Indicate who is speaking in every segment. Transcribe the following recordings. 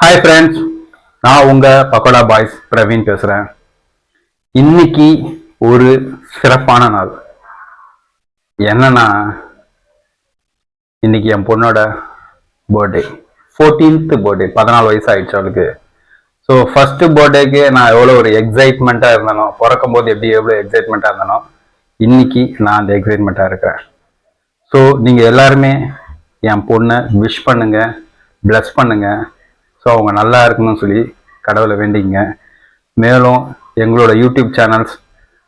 Speaker 1: Hi friends, நான் உங்க pakoda boys Praveen பேசுறேன். இன்னைக்கு ஒரு சிறப்பான நாள். என்னன்னா, இன்னைக்கு என் பொண்ணோட பர்த்டே, 14th பர்த்டே. 14 வயசு ஆயிடுச்சு அவளுக்கு. ஸோ ஃபர்ஸ்ட் பர்த்டேக்கு நான் எவ்வளோ ஒரு எக்ஸைட்மெண்ட்டாக இருந்தனோ, பிறக்கும் போது எவ்வளோ எக்ஸைட்மெண்ட்டாக இருந்தனோ, இன்னைக்கு நான் அந்த எக்ஸைட்மெண்ட்டாக இருக்கிறேன். ஸோ நீங்கள் எல்லாருமே என் பொண்ணை விஷ் பண்ணுங்க, பிளஸ் பண்ணுங்க. ஸோ அவங்க நல்லா இருக்கணும்னு சொல்லி கடவுளை வேண்டிங்க. மேலும் எங்களோட யூடியூப் சேனல்ஸ்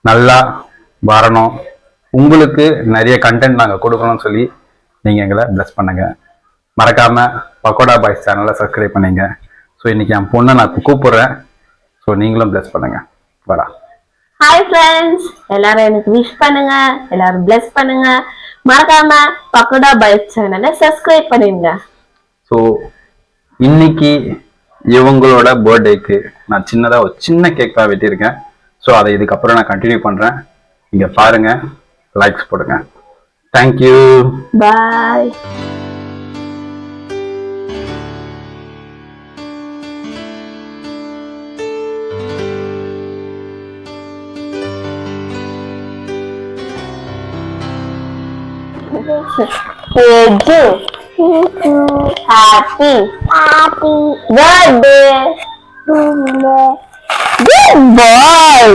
Speaker 1: நல்லா வரணும், உங்களுக்கு நிறைய கண்டென்ட் நாங்கள் கொடுக்கணும்னு சொல்லி நீங்கள் எங்களை பிளஸ் பண்ணுங்க. மறக்காமல் பக்கோடா பாய்ஸ் சேனலை சப்ஸ்கிரைப் பண்ணுங்க. ஸோ இன்னைக்கு என் பொண்ணை நான் கூப்பிடுறேன். ஸோ நீங்களும் பிளஸ் பண்ணுங்க. வரா.
Speaker 2: ஹாய் ஃப்ரெண்ட்ஸ், எல்லாரும் எனக்கு விஷ் பண்ணுங்க, எல்லாரும் பிளஸ் பண்ணுங்க. மறக்காம பக்கோடா பாய்ஸ் சேனலை சப்ஸ்கிரைப் பண்ணிடுங்க.
Speaker 1: ஸோ இன்னைக்கு இவங்களோட பர்த்டேக்கு நான் சின்னதாக ஒரு சின்ன கேக் தான் வெட்டியிருக்கேன். ஸோ அதை இதுக்கப்புறம் நான் கண்டினியூ பண்ணுறேன். இங்கே பாருங்க, லைக்ஸ் போடுங்க. தேங்க்யூ,
Speaker 2: பாய். Happy birthday. Good boy.